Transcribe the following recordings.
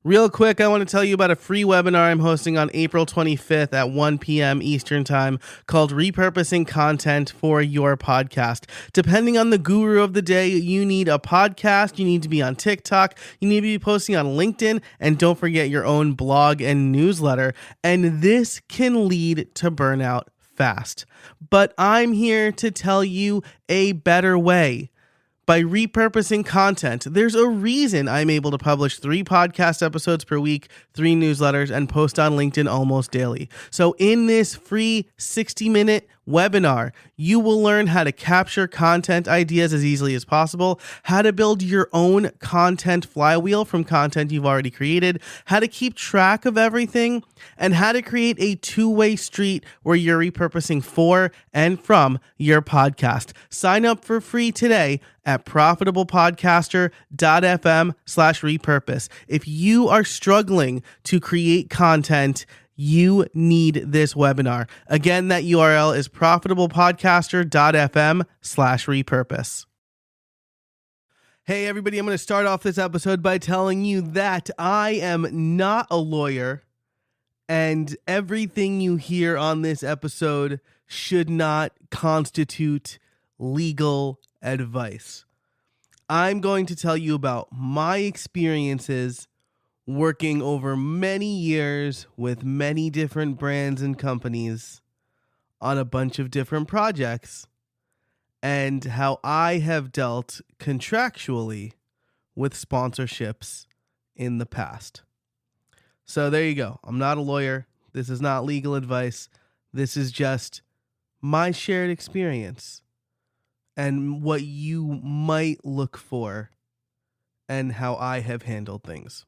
Real quick, I want to tell you about a free webinar I'm hosting on April 25th at 1 p.m. Eastern Time called Repurposing Content for Your Podcast. Depending on the guru of the day, you need a podcast, you need to be on TikTok, you need to be posting on LinkedIn, and don't forget your own blog and newsletter. And this can lead to burnout fast. But I'm here to tell you a better way. By repurposing content, there's a reason I'm able to publish 3 podcast episodes per week, 3 newsletters, and post on LinkedIn almost daily. So in this free 60-minute webinar, you will learn how to capture content ideas as easily as possible, how to build your own content flywheel from content you've already created, how to keep track of everything, and how to create a two-way street where you're repurposing for and from your podcast. Sign up for free today at profitablepodcaster.fm/repurpose. If you are struggling to create content, you need this webinar. Again, that URL is profitablepodcaster.fm/repurpose. Hey everybody, I'm going to start off this episode by telling you that I am not a lawyer, and everything you hear on this episode should not constitute legal advice. I'm going to tell you about my experiences working over many years with many different brands and companies on a bunch of different projects, and how I have dealt contractually with sponsorships in the past. So there you go. I'm not a lawyer. This is not legal advice. This is just my shared experience and what you might look for and how I have handled things.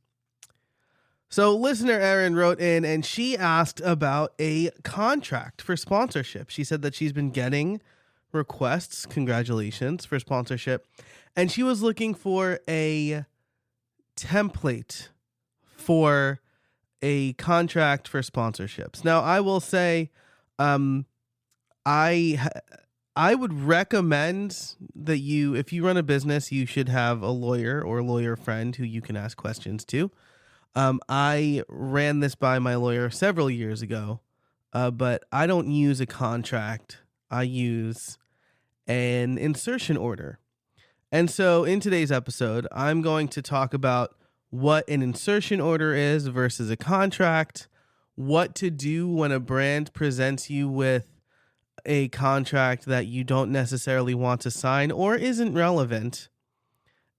So listener Erin wrote in and she asked about a contract for sponsorship. She said that she's been getting requests, congratulations, for sponsorship, and she was looking for a template for a contract for sponsorships. Now, I will say, I would recommend that if you run a business, you should have a lawyer or a lawyer friend who you can ask questions to. I ran this by my lawyer several years ago, but I don't use a contract. I use an insertion order. And so in today's episode, I'm going to talk about what an insertion order is versus a contract, what to do when a brand presents you with a contract that you don't necessarily want to sign or isn't relevant,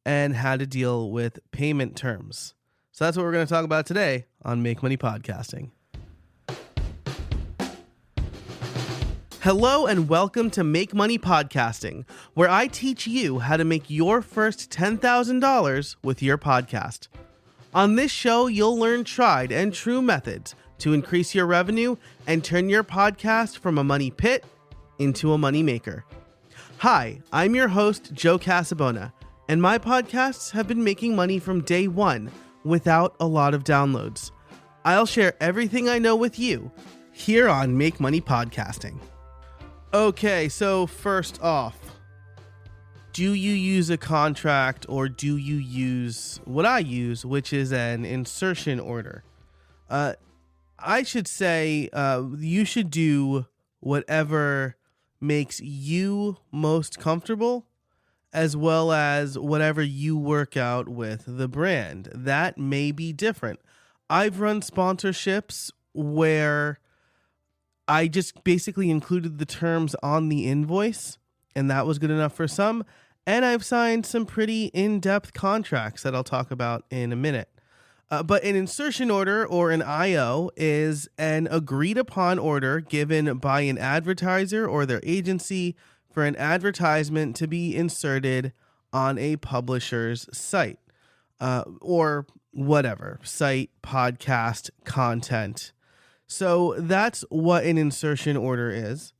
and how to deal with payment terms. So that's what we're going to talk about today on Make Money Podcasting. Hello and welcome to Make Money Podcasting, where I teach you how to make your first $10,000 with your podcast. On this show, you'll learn tried and true methods to increase your revenue and turn your podcast from a money pit into a money maker. Hi, I'm your host, Joe Casabona, and my podcasts have been making money from day one without a lot of downloads. I'll share everything I know with you here on Make Money Podcasting. Okay, so first off, do you use a contract or do you use what I use, which is an insertion order? I should say you should do whatever makes you most comfortable, as well as whatever you work out with the brand. That may be different. I've run sponsorships where I just basically included the terms on the invoice, and that was good enough for some. And I've signed some pretty in-depth contracts that I'll talk about in a minute. But an insertion order, or an IO, is an agreed-upon order given by an advertiser or their agency for an advertisement to be inserted on a publisher's site, or whatever, site, podcast, content. So that's what an insertion order is.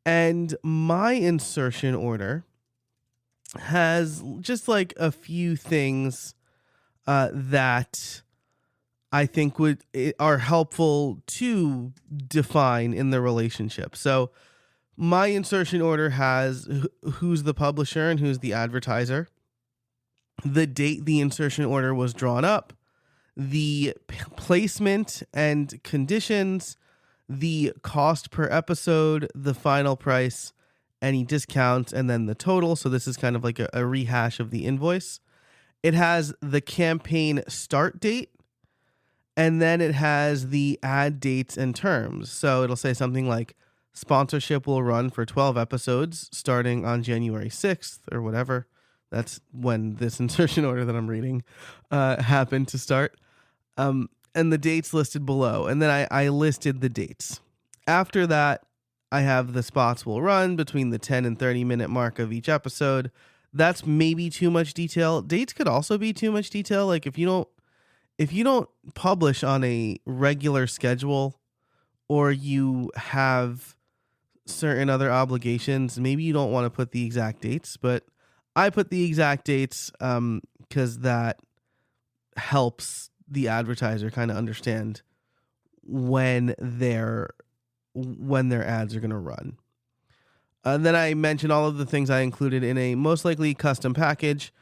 And my insertion order has just like a few things that I think are helpful to define in the relationship. So my insertion order has who's the publisher and who's the advertiser, the date the insertion order was drawn up, the placement and conditions, the cost per episode, the final price, any discounts, and then the total. So this is kind of like a rehash of the invoice. It has the campaign start date, and then it has the ad dates and terms. So it'll say something like sponsorship will run for 12 episodes starting on January 6th or whatever. That's when this insertion order that I'm reading happened to start. And the dates listed below. And then I listed the dates. After that, I have the spots will run between the 10 and 30 minute mark of each episode. That's maybe too much detail. Dates could also be too much detail. Like if you don't publish on a regular schedule, or you have certain other obligations, maybe you don't want to put the exact dates, but I put the exact dates because that helps the advertiser kind of understand when their ads are going to run. Then I mentioned all of the things I included in a most likely custom package.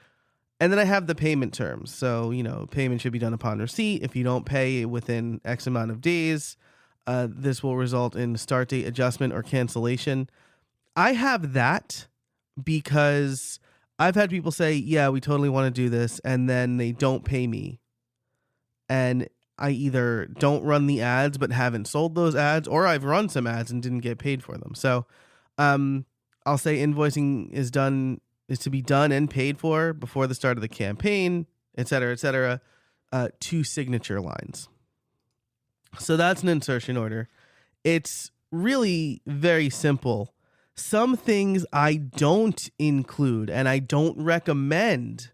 And then I have the payment terms. So, payment should be done upon receipt. If you don't pay within X amount of days, this will result in start date adjustment or cancellation. I have that because I've had people say, yeah, we totally want to do this, and then they don't pay me. And I either don't run the ads but haven't sold those ads, or I've run some ads and didn't get paid for them. So I'll say invoicing is to be done and paid for before the start of the campaign, et cetera, to signature lines. So that's an insertion order. It's really very simple. Some things I don't include, and I don't recommend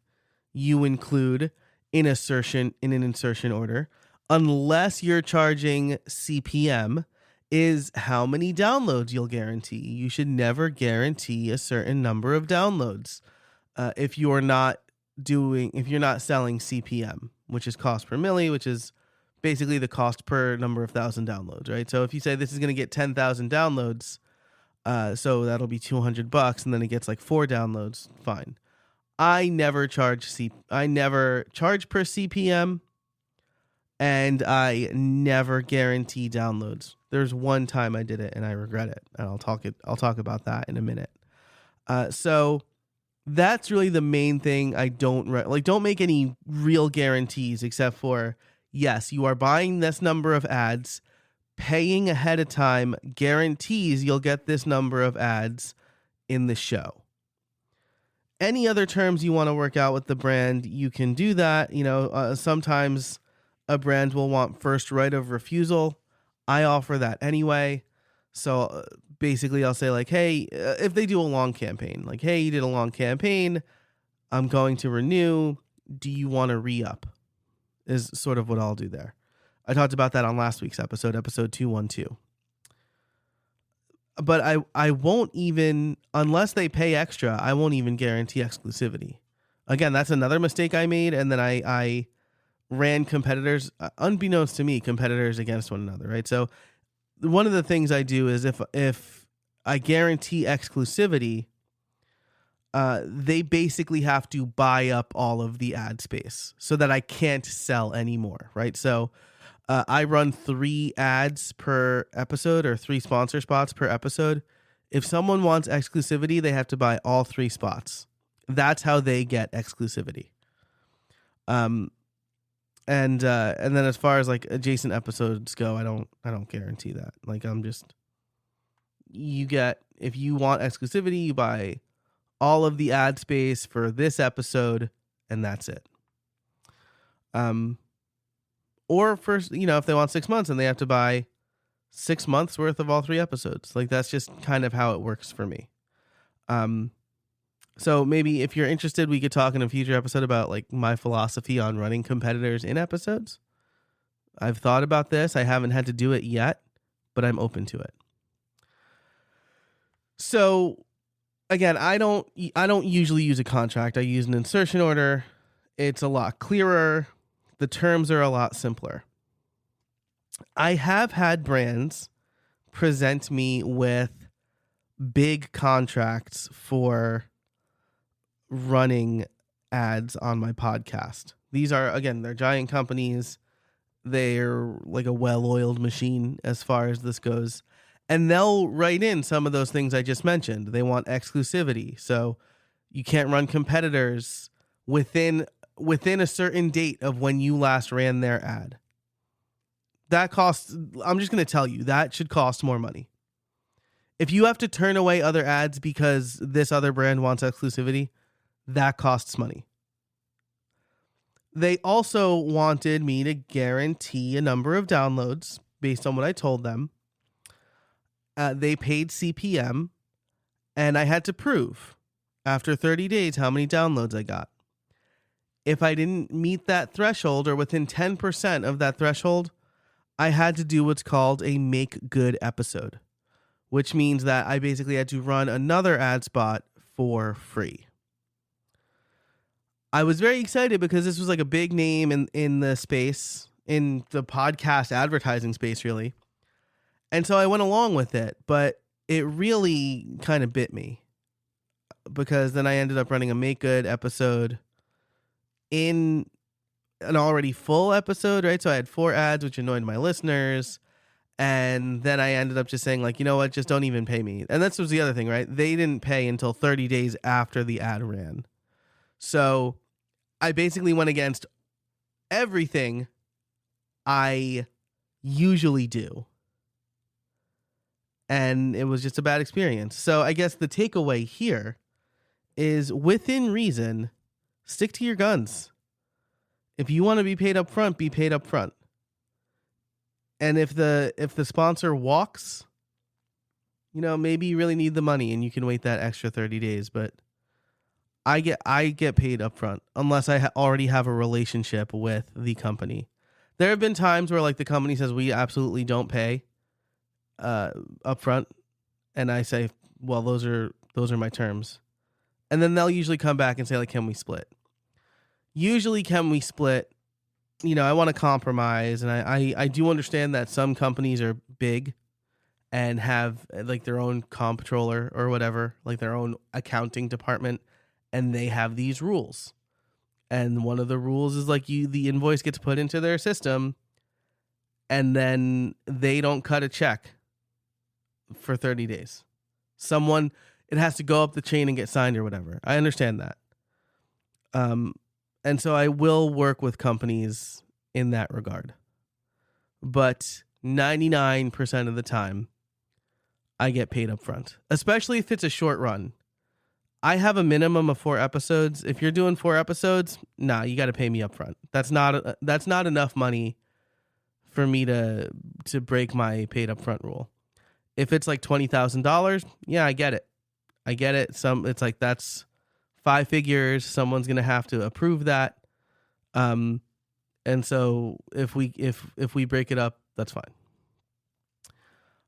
you include in an insertion order, unless you're charging CPM, is how many downloads you'll guarantee. You should never guarantee a certain number of downloads if you're not selling CPM, which is cost per milli, which is basically the cost per number of 1,000 downloads, right? So if you say this is going to get 10,000 downloads, so that'll be $200, and then it gets like 4 downloads, fine. I never charge per CPM, and I never guarantee downloads. There's one time I did it and I regret it, and I'll talk about that in a minute. So that's really the main thing. I don't make any real guarantees except for, yes, you are buying this number of ads, paying ahead of time guarantees you'll get this number of ads in the show. Any other terms you want to work out with the brand, you can do that. Sometimes a brand will want first right of refusal. I offer that anyway. So basically I'll say like, hey, if they do a long campaign, like, hey, you did a long campaign, I'm going to renew. Do you want to re-up? Is sort of what I'll do there. I talked about that on last week's episode 212. But I won't even, unless they pay extra, I won't even guarantee exclusivity. Again, that's another mistake I made. And then I ran competitors, unbeknownst to me, competitors against one another, right? So one of the things I do is if I guarantee exclusivity, they basically have to buy up all of the ad space so that I can't sell anymore, right? So I run 3 ads per episode, or 3 sponsor spots per episode. If someone wants exclusivity, they have to buy all 3 spots. That's how they get exclusivity. And then as far as like adjacent episodes go, I don't guarantee that. Like if you want exclusivity, you buy all of the ad space for this episode, and that's it. Or first, if they want 6 months and they have to buy 6 months worth of all 3 episodes. Like that's just kind of how it works for me. So maybe if you're interested, we could talk in a future episode about like my philosophy on running competitors in episodes. I've thought about this. I haven't had to do it yet, but I'm open to it. So again, I don't usually use a contract. I use an insertion order. It's a lot clearer. The terms are a lot simpler. I have had brands present me with big contracts for running ads on my podcast. These are, again, they're giant companies. They're like a well-oiled machine as far as this goes. And they'll write in some of those things I just mentioned. They want exclusivity. So you can't run competitors within a certain date of when you last ran their ad. That costs, I'm just going to tell you, that should cost more money. If you have to turn away other ads because this other brand wants exclusivity, that costs money. They also wanted me to guarantee a number of downloads based on what I told them. They paid CPM, and I had to prove after 30 days how many downloads I got. If I didn't meet that threshold or within 10% of that threshold, I had to do what's called a make good episode, which means that I basically had to run another ad spot for free. I was very excited because this was like a big name in the space, in the podcast advertising space, really. And so I went along with it, but it really kind of bit me because then I ended up running a make good episode in an already full episode, right? So I had 4 ads, which annoyed my listeners. And then I ended up just saying, like, you know what, just don't even pay me. And this was the other thing, right? They didn't pay until 30 days after the ad ran. So I basically went against everything I usually do. And it was just a bad experience. So I guess the takeaway here is, within reason, stick to your guns. If you want to be paid up front, be paid up front. And if the sponsor walks, maybe you really need the money and you can wait that extra 30 days. But I get paid up front unless I already have a relationship with the company. There have been times where, like, the company says we absolutely don't pay up front, and I say, well, those are my terms. And then they'll usually come back and say, like, can we split? Usually, can we split? I want to compromise, and I do understand that some companies are big and have, like, their own comptroller or whatever, like their own accounting department, and they have these rules. And one of the rules is, like, the invoice gets put into their system, and then they don't cut a check for 30 days. It has to go up the chain and get signed or whatever. I understand that. And so I will work with companies in that regard. But 99% of the time, I get paid up front, especially if it's a short run. I have a minimum of 4 episodes. If you're doing 4 episodes, you got to pay me up front. That's not enough money for me to break my paid up front rule. If it's like $20,000, yeah, I get it. It's like, that's 5 figures. Someone's going to have to approve that. And so if we break it up, that's fine.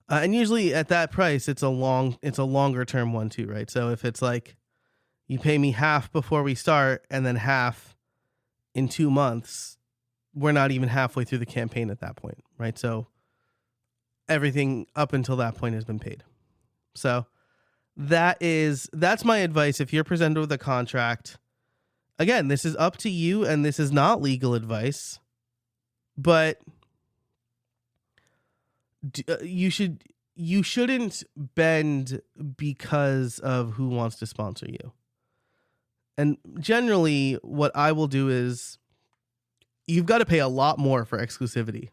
And usually at that price, it's a longer term one too, right? So if it's like, you pay me half before we start and then half in 2 months, we're not even halfway through the campaign at that point, right? So everything up until that point has been paid. So that's my advice. If you're presented with a contract, again, this is up to you, and this is not legal advice, but you shouldn't bend because of who wants to sponsor you. And generally, what I will do is, you've got to pay a lot more for exclusivity,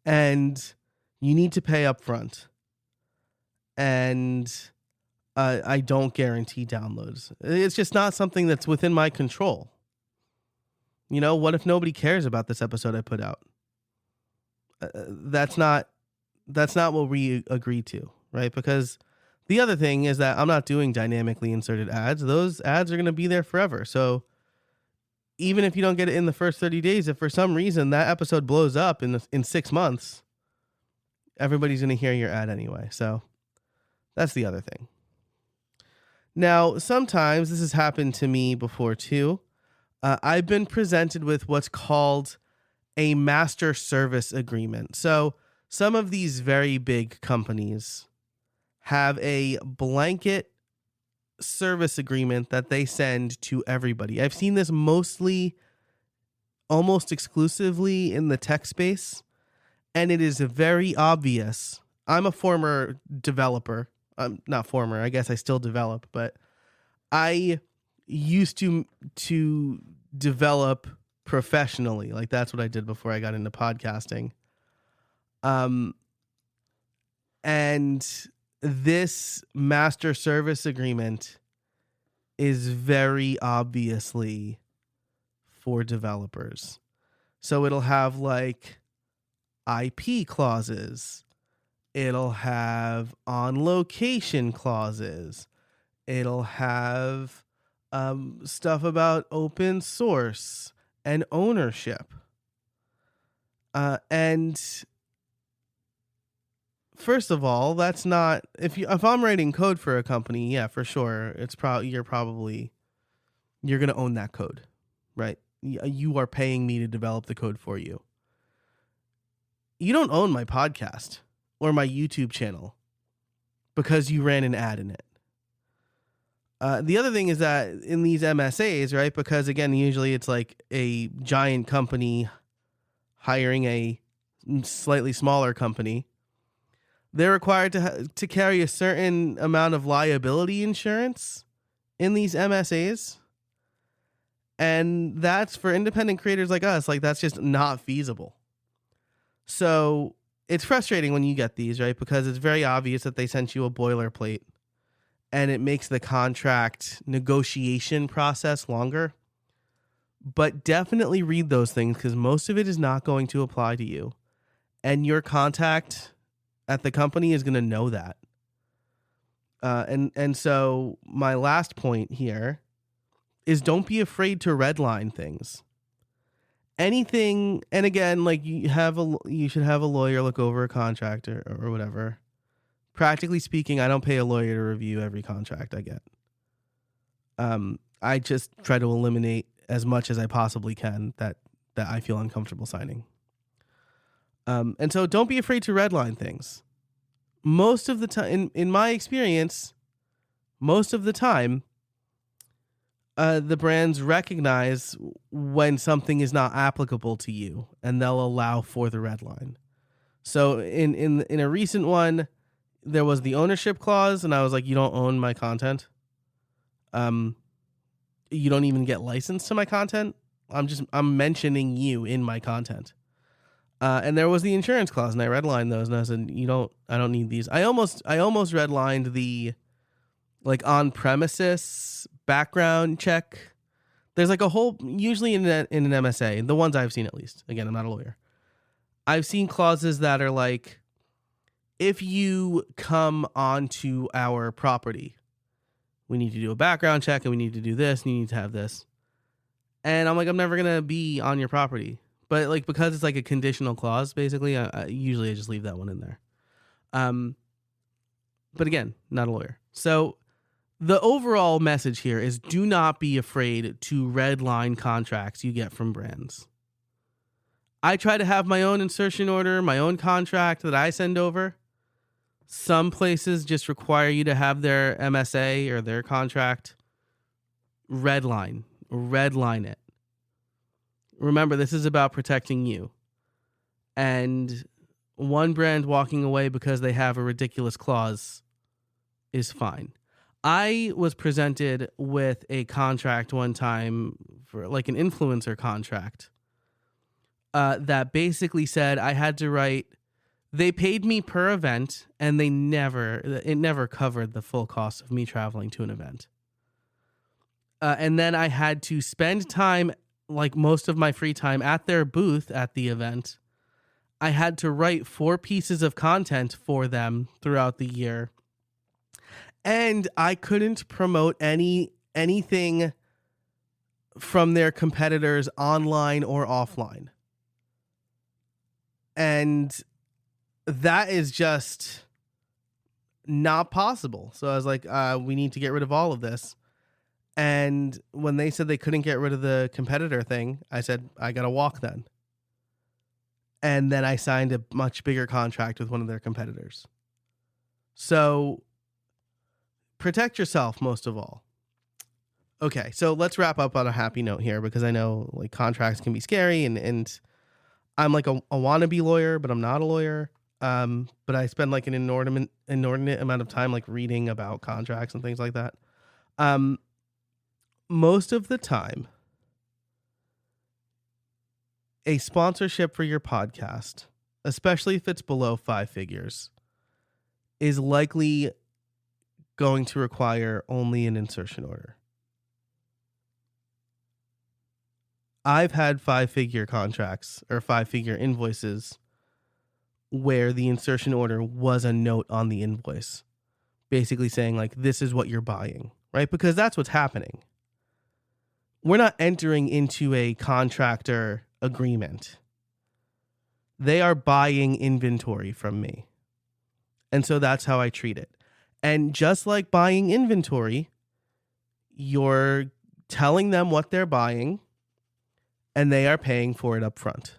and you need to pay up front. And I don't guarantee downloads. It's just not something that's within my control. What if nobody cares about this episode I put out? That's not what we agreed to, right? Because the other thing is that I'm not doing dynamically inserted ads. Those ads are going to be there forever. So even if you don't get it in the first 30 days, if for some reason that episode blows up in 6 months, everybody's going to hear your ad anyway. So that's the other thing. Now, sometimes this has happened to me before too. I've been presented with what's called a master service agreement. So some of these very big companies have a blanket service agreement that they send to everybody. I've seen this mostly almost exclusively in the tech space, and it is very obvious. I'm a former developer. Not former, I guess I still develop, but I used to develop professionally. Like that's what I did before I got into podcasting. And this master service agreement is very obviously for developers. So it'll have like IP clauses. It'll have on location clauses. It'll have stuff about open source and ownership. And first of all, that's not if I'm writing code for a company, yeah, for sure, it's you're going to own that code, right? You are paying me to develop the code for you. You don't own my podcast or my YouTube channel because you ran an ad in it. The other thing is that in these MSAs, right, because again, usually it's like a giant company hiring a slightly smaller company, they're required to carry a certain amount of liability insurance in these MSAs. And that's for independent creators like us, like that's just not feasible. So it's frustrating when you get these, right? Because it's very obvious that they sent you a boilerplate and it makes the contract negotiation process longer. But definitely read those things because most of it is not going to apply to you. And your contact at the company is going to know that. And so my last point here is don't be afraid to redline things. Anything, and again, like you should have a lawyer look over a contract or whatever. Practically speaking, I don't pay a lawyer to review every contract I get. I just try to eliminate as much as I possibly can that I feel uncomfortable signing. And so don't be afraid to redline things. Most of the time, in my experience, most of the time, the brands recognize when something is not applicable to you, and they'll allow for the red line. So in a recent one, there was the ownership clause, and I was like, "You don't own my content. You don't even get licensed to my content. I'm mentioning you in my content." And there was the insurance clause, and I redlined those, and I said, I don't need these. I almost redlined the like on premises background check. There's like a whole, usually in an MSA, the ones I've seen at least. Again, I'm not a lawyer. I've seen clauses that are like, if you come onto our property, we need to do a background check, and we need to do this, and you need to have this. And I'm like, I'm never going to be on your property. But like, because it's like a conditional clause, basically, I usually just leave that one in there. But again, not a lawyer. So the overall message here is do not be afraid to redline contracts you get from brands. I try to have my own insertion order, my own contract that I send over. Some places just require you to have their MSA or their contract redline it. Remember, this is about protecting you. And one brand walking away because they have a ridiculous clause is fine. I was presented with a contract one time for like an influencer contract that basically said I had to write, they paid me per event, and it never covered the full cost of me traveling to an event. And then I had to spend time, like most of my free time, at their booth at the event. I had to write 4 pieces of content for them throughout the year. And I couldn't promote anything from their competitors online or offline. And that is just not possible. So I was like, we need to get rid of all of this. And when they said they couldn't get rid of the competitor thing, I said, I got to walk then. And then I signed a much bigger contract with one of their competitors. So protect yourself most of all. Okay, so let's wrap up on a happy note here, because I know like contracts can be scary, and I'm like a wannabe lawyer, but I'm not a lawyer. But I spend like an inordinate amount of time like reading about contracts and things like that. Most of the time, a sponsorship for your podcast, especially if it's below 5 figures, is likely going to require only an insertion order. I've had 5-figure contracts or 5-figure invoices where the insertion order was a note on the invoice, basically saying like, this is what you're buying, right? Because that's what's happening. We're not entering into a contractor agreement. They are buying inventory from me. And so that's how I treat it. And just like buying inventory, you're telling them what they're buying, and they are paying for it up front.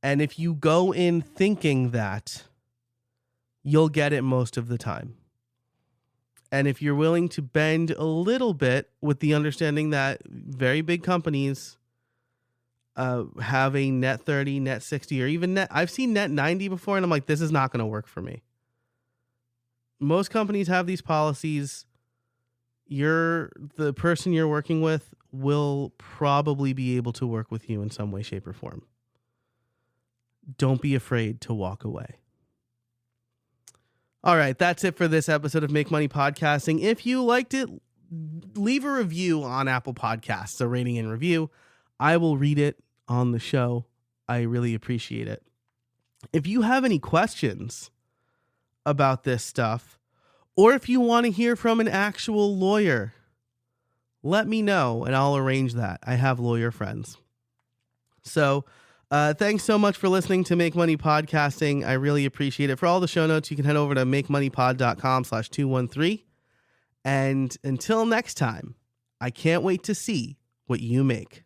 And if you go in thinking that, you'll get it most of the time. And if you're willing to bend a little bit with the understanding that very big companies have a net 30, net 60, or even I've seen net 90 before, and I'm like, this is not going to work for me. Most companies have these policies. The person you're working with will probably be able to work with you in some way, shape, or form. Don't be afraid to walk away. All right, that's it for this episode of Make Money Podcasting. If you liked it, leave a review on Apple Podcasts, a rating and review. I will read it on the show. I really appreciate it. If you have any questions about this stuff, or if you want to hear from an actual lawyer, let me know and I'll arrange that. I have lawyer friends. So thanks so much for listening to Make Money Podcasting. I really appreciate it. For all the show notes, you can head over to makemoneypod.com/213. And until next time, I can't wait to see what you make.